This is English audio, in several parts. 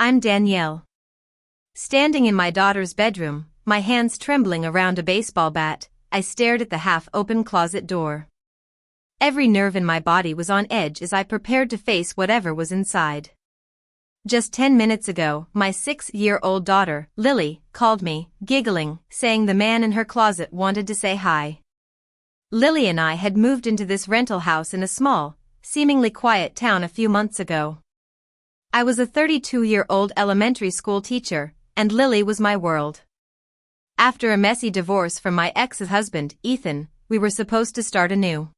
I'm Danielle. Standing in my daughter's bedroom, my hands trembling around a baseball bat, I stared at the half-open closet door. Every nerve in my body was on edge as I prepared to face whatever was inside. Just 10 minutes ago, my 6-year-old daughter, Lily, called me, giggling, saying the man in her closet wanted to say hi. Lily and I had moved into this rental house in a small, seemingly quiet town a few months ago. I was a 32-year-old elementary school teacher, and Lily was my world. After a messy divorce from my ex-husband, Ethan, we were supposed to start anew.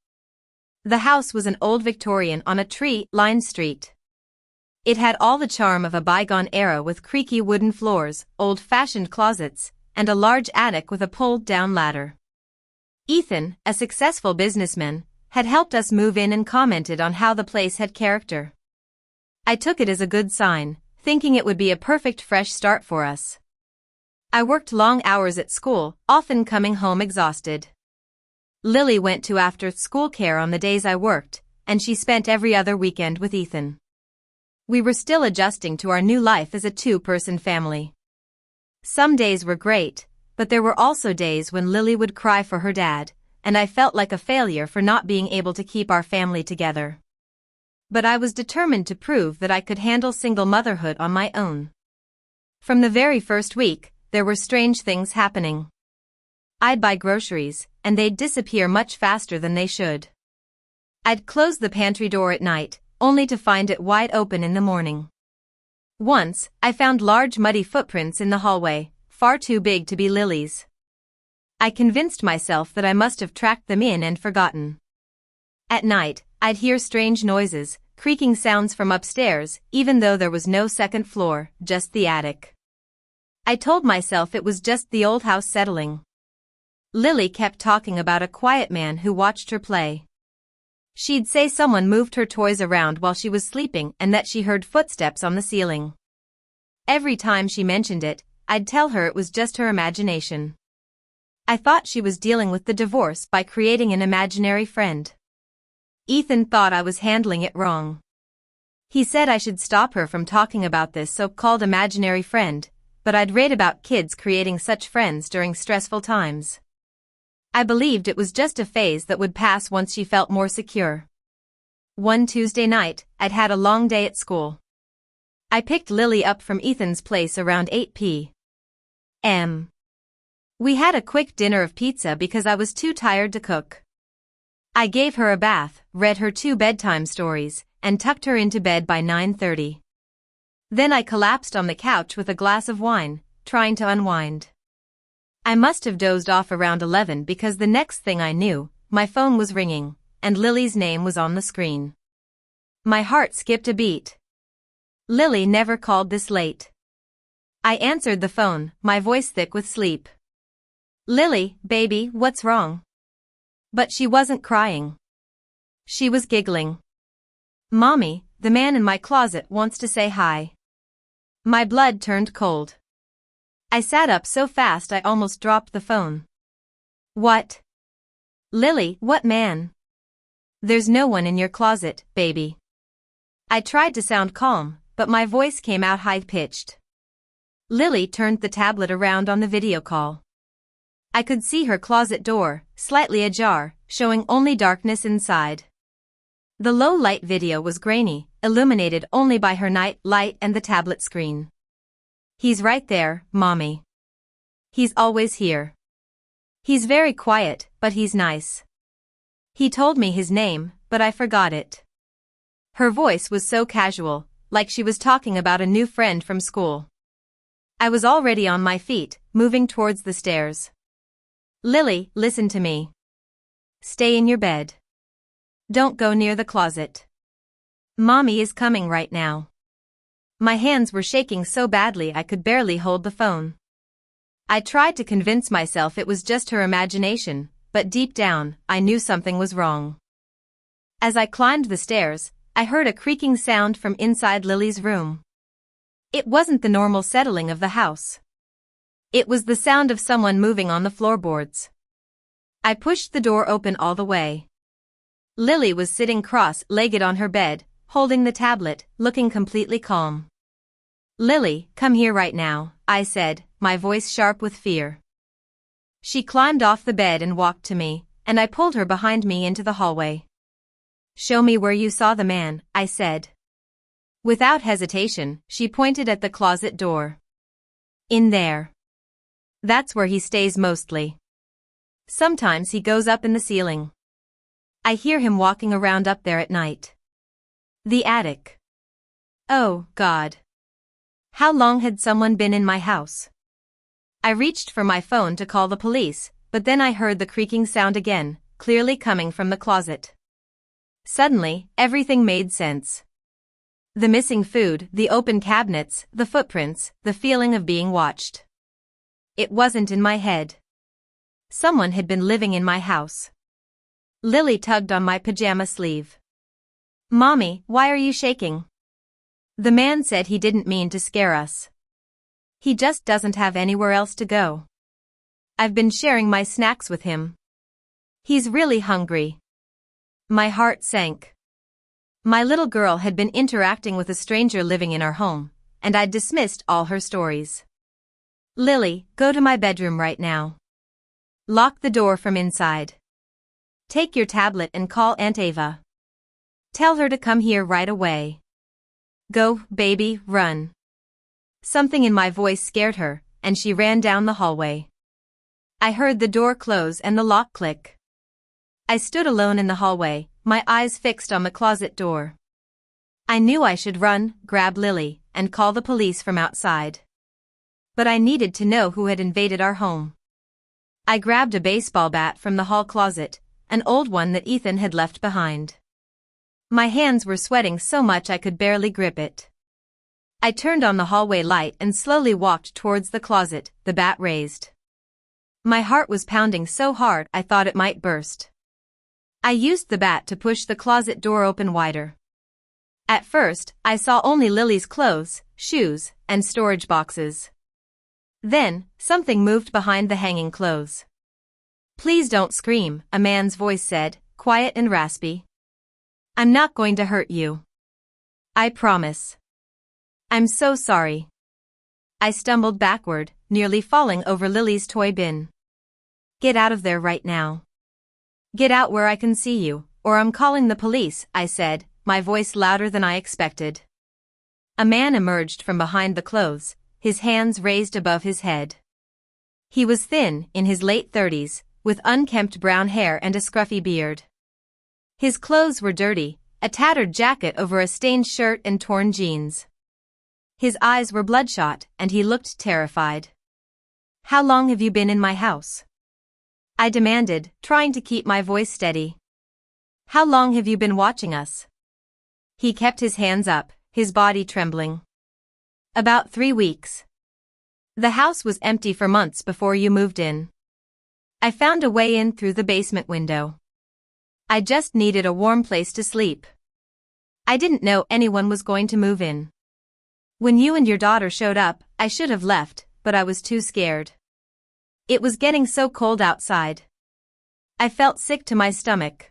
The house was an old Victorian on a tree-lined street. It had all the charm of a bygone era with creaky wooden floors, old-fashioned closets, and a large attic with a pulled-down ladder. Ethan, a successful businessman, had helped us move in and commented on how the place had character. I took it as a good sign, thinking it would be a perfect fresh start for us. I worked long hours at school, often coming home exhausted. Lily went to after-school care on the days I worked, and she spent every other weekend with Ethan. We were still adjusting to our new life as a two-person family. Some days were great, but there were also days when Lily would cry for her dad, and I felt like a failure for not being able to keep our family together. But I was determined to prove that I could handle single motherhood on my own. From the very first week, there were strange things happening. I'd buy groceries, and they'd disappear much faster than they should. I'd close the pantry door at night, only to find it wide open in the morning. Once, I found large muddy footprints in the hallway, far too big to be Lily's. I convinced myself that I must have tracked them in and forgotten. At night, I'd hear strange noises, creaking sounds from upstairs, even though there was no second floor, just the attic. I told myself it was just the old house settling. Lily kept talking about a quiet man who watched her play. She'd say someone moved her toys around while she was sleeping and that she heard footsteps on the ceiling. Every time she mentioned it, I'd tell her it was just her imagination. I thought she was dealing with the divorce by creating an imaginary friend. Ethan thought I was handling it wrong. He said I should stop her from talking about this so-called imaginary friend, but I'd read about kids creating such friends during stressful times. I believed it was just a phase that would pass once she felt more secure. One Tuesday night, I'd had a long day at school. I picked Lily up from Ethan's place around 8 p.m. We had a quick dinner of pizza because I was too tired to cook. I gave her a bath, read her 2 bedtime stories, and tucked her into bed by 9:30. Then I collapsed on the couch with a glass of wine, trying to unwind. I must have dozed off around 11 because the next thing I knew, my phone was ringing, and Lily's name was on the screen. My heart skipped a beat. Lily never called this late. I answered the phone, my voice thick with sleep. "Lily, baby, what's wrong?" But she wasn't crying. She was giggling. "Mommy, the man in my closet wants to say hi." My blood turned cold. I sat up so fast I almost dropped the phone. "What?" "Lily, what man?" "There's no one in your closet, baby." I tried to sound calm, but my voice came out high-pitched. Lily turned the tablet around on the video call. I could see her closet door, slightly ajar, showing only darkness inside. The low-light video was grainy, illuminated only by her night light and the tablet screen. "He's right there, Mommy. He's always here. He's very quiet, but he's nice. He told me his name, but I forgot it." Her voice was so casual, like she was talking about a new friend from school. I was already on my feet, moving towards the stairs. "Lily, listen to me. Stay in your bed. Don't go near the closet. Mommy is coming right now." My hands were shaking so badly I could barely hold the phone. I tried to convince myself it was just her imagination, but deep down, I knew something was wrong. As I climbed the stairs, I heard a creaking sound from inside Lily's room. It wasn't the normal settling of the house. It was the sound of someone moving on the floorboards. I pushed the door open all the way. Lily was sitting cross-legged on her bed, holding the tablet, looking completely calm. Lily, come here right now, I said, my voice sharp with fear. She climbed off the bed and walked to me, and I pulled her behind me into the hallway. Show me where you saw the man, I said. Without hesitation, she pointed at the closet door. In there. That's where he stays mostly. Sometimes he goes up in the ceiling. I hear him walking around up there at night. The attic. Oh, God. How long had someone been in my house? I reached for my phone to call the police, but then I heard the creaking sound again, clearly coming from the closet. Suddenly, everything made sense. The missing food, the open cabinets, the footprints, the feeling of being watched. It wasn't in my head. Someone had been living in my house. Lily tugged on my pajama sleeve. Mommy, why are you shaking? The man said he didn't mean to scare us. He just doesn't have anywhere else to go. I've been sharing my snacks with him. He's really hungry. My heart sank. My little girl had been interacting with a stranger living in our home, and I'd dismissed all her stories. Lily, go to my bedroom right now. Lock the door from inside. Take your tablet and call Aunt Ava. Tell her to come here right away. Go, baby, run. Something in my voice scared her, and she ran down the hallway. I heard the door close and the lock click. I stood alone in the hallway, my eyes fixed on the closet door. I knew I should run, grab Lily, and call the police from outside. But I needed to know who had invaded our home. I grabbed a baseball bat from the hall closet, an old one that Ethan had left behind. My hands were sweating so much I could barely grip it. I turned on the hallway light and slowly walked towards the closet, the bat raised. My heart was pounding so hard I thought it might burst. I used the bat to push the closet door open wider. At first, I saw only Lily's clothes, shoes, and storage boxes. Then, something moved behind the hanging clothes. Please don't scream, a man's voice said, quiet and raspy. I'm not going to hurt you. I promise. I'm so sorry. I stumbled backward, nearly falling over Lily's toy bin. Get out of there right now. Get out where I can see you, or I'm calling the police, I said, my voice louder than I expected. A man emerged from behind the clothes, his hands raised above his head. He was thin, in his late 30s, with unkempt brown hair and a scruffy beard. His clothes were dirty, a tattered jacket over a stained shirt and torn jeans. His eyes were bloodshot, and he looked terrified. How long have you been in my house? I demanded, trying to keep my voice steady. How long have you been watching us? He kept his hands up, his body trembling. About 3 weeks. The house was empty for months before you moved in. I found a way in through the basement window. I just needed a warm place to sleep. I didn't know anyone was going to move in. When you and your daughter showed up, I should have left, but I was too scared. It was getting so cold outside. I felt sick to my stomach.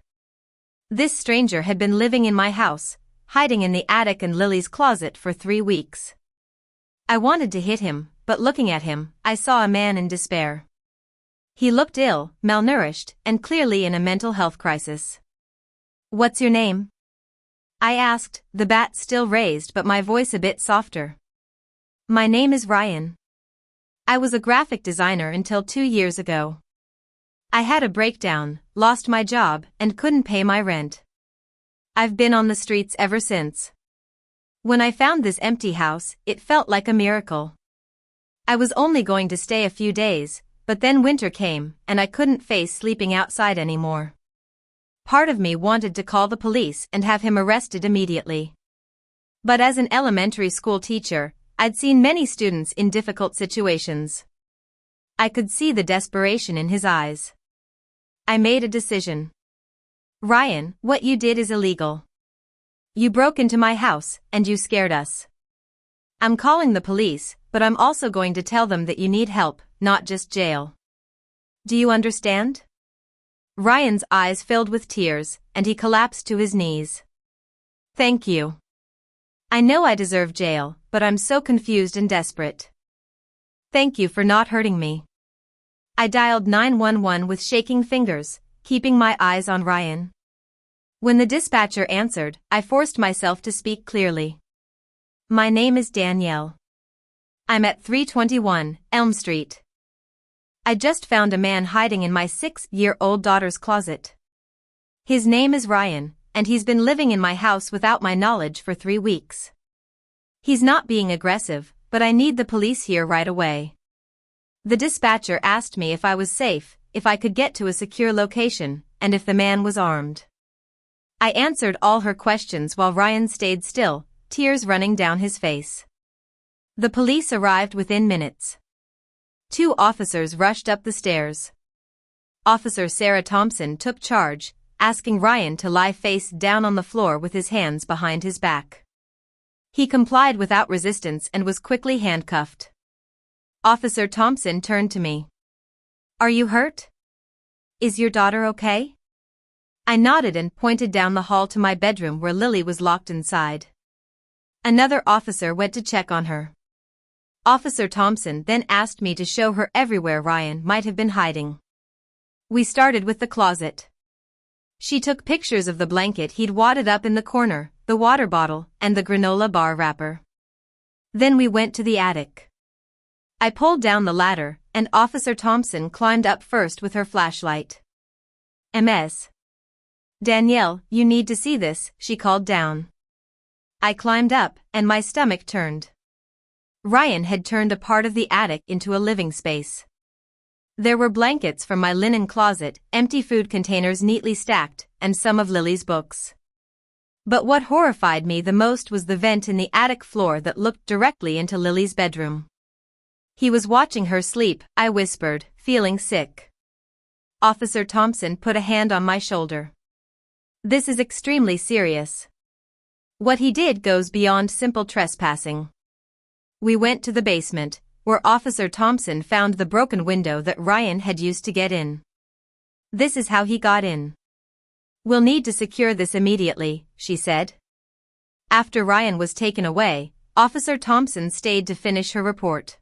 This stranger had been living in my house, hiding in the attic and Lily's closet for 3 weeks. I wanted to hit him, but looking at him, I saw a man in despair. He looked ill, malnourished, and clearly in a mental health crisis. What's your name? I asked, the bat still raised but my voice a bit softer. My name is Ryan. I was a graphic designer until 2 years ago. I had a breakdown, lost my job, and couldn't pay my rent. I've been on the streets ever since. When I found this empty house, it felt like a miracle. I was only going to stay a few days, but then winter came, and I couldn't face sleeping outside anymore. Part of me wanted to call the police and have him arrested immediately. But as an elementary school teacher, I'd seen many students in difficult situations. I could see the desperation in his eyes. I made a decision. Ryan, what you did is illegal. You broke into my house, and you scared us. I'm calling the police, but I'm also going to tell them that you need help, not just jail. Do you understand? Ryan's eyes filled with tears, and he collapsed to his knees. Thank you. I know I deserve jail, but I'm so confused and desperate. Thank you for not hurting me. I dialed 911 with shaking fingers, keeping my eyes on Ryan. When the dispatcher answered, I forced myself to speak clearly. My name is Danielle. I'm at 321 Elm Street. I just found a man hiding in my 6-year-old daughter's closet. His name is Ryan, and he's been living in my house without my knowledge for 3 weeks. He's not being aggressive, but I need the police here right away. The dispatcher asked me if I was safe, if I could get to a secure location, and if the man was armed. I answered all her questions while Ryan stayed still, tears running down his face. The police arrived within minutes. 2 officers rushed up the stairs. Officer Sarah Thompson took charge, asking Ryan to lie face down on the floor with his hands behind his back. He complied without resistance and was quickly handcuffed. Officer Thompson turned to me. Are you hurt? Is your daughter okay? I nodded and pointed down the hall to my bedroom where Lily was locked inside. Another officer went to check on her. Officer Thompson then asked me to show her everywhere Ryan might have been hiding. We started with the closet. She took pictures of the blanket he'd wadded up in the corner, the water bottle, and the granola bar wrapper. Then we went to the attic. I pulled down the ladder, and Officer Thompson climbed up first with her flashlight. Ms. Danielle, you need to see this, she called down. I climbed up, and my stomach turned. Ryan had turned a part of the attic into a living space. There were blankets from my linen closet, empty food containers neatly stacked, and some of Lily's books. But what horrified me the most was the vent in the attic floor that looked directly into Lily's bedroom. He was watching her sleep, I whispered, feeling sick. Officer Thompson put a hand on my shoulder. This is extremely serious. What he did goes beyond simple trespassing. We went to the basement, where Officer Thompson found the broken window that Ryan had used to get in. This is how he got in. We'll need to secure this immediately, she said. After Ryan was taken away, Officer Thompson stayed to finish her report.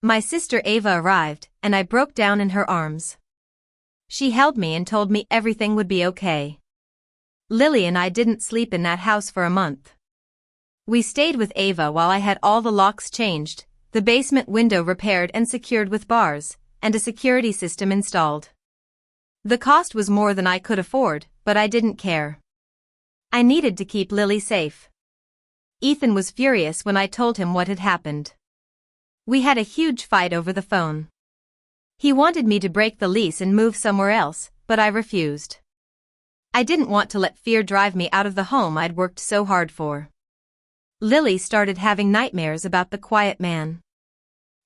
My sister Ava arrived, and I broke down in her arms. She held me and told me everything would be okay. Lily and I didn't sleep in that house for a month. We stayed with Ava while I had all the locks changed, the basement window repaired and secured with bars, and a security system installed. The cost was more than I could afford, but I didn't care. I needed to keep Lily safe. Ethan was furious when I told him what had happened. We had a huge fight over the phone. He wanted me to break the lease and move somewhere else, but I refused. I didn't want to let fear drive me out of the home I'd worked so hard for. Lily started having nightmares about the quiet man.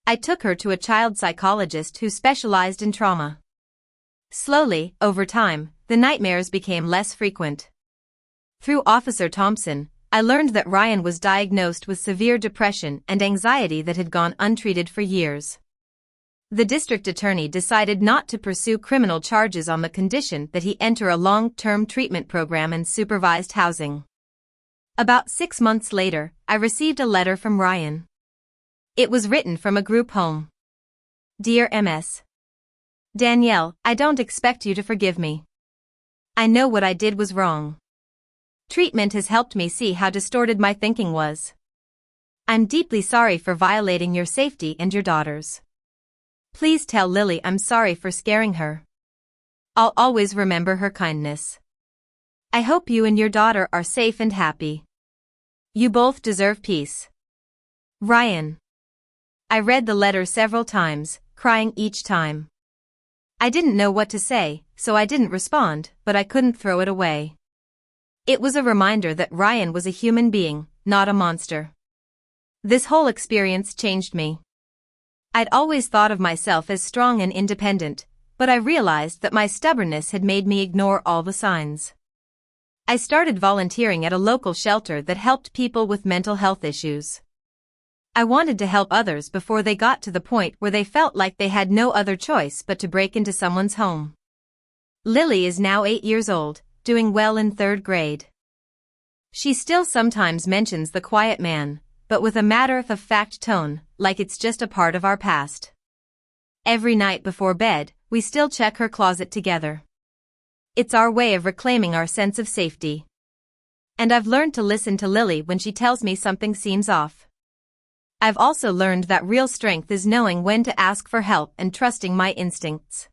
I took her to a child psychologist who specialized in trauma. Slowly, over time, the nightmares became less frequent. Through Officer Thompson, I learned that Ryan was diagnosed with severe depression and anxiety that had gone untreated for years. The district attorney decided not to pursue criminal charges on the condition that he enter a long-term treatment program and supervised housing. About 6 months later, I received a letter from Ryan. It was written from a group home. Dear Ms. Danielle, I don't expect you to forgive me. I know what I did was wrong. Treatment has helped me see how distorted my thinking was. I'm deeply sorry for violating your safety and your daughter's. Please tell Lily I'm sorry for scaring her. I'll always remember her kindness. I hope you and your daughter are safe and happy. You both deserve peace. Ryan. I read the letter several times, crying each time. I didn't know what to say, so I didn't respond, but I couldn't throw it away. It was a reminder that Ryan was a human being, not a monster. This whole experience changed me. I'd always thought of myself as strong and independent, but I realized that my stubbornness had made me ignore all the signs. I started volunteering at a local shelter that helped people with mental health issues. I wanted to help others before they got to the point where they felt like they had no other choice but to break into someone's home. Lily is now 8 years old, doing well in 3rd grade. She still sometimes mentions the quiet man, but with a matter-of-fact tone, like it's just a part of our past. Every night before bed, we still check her closet together. It's our way of reclaiming our sense of safety. And I've learned to listen to Lily when she tells me something seems off. I've also learned that real strength is knowing when to ask for help and trusting my instincts.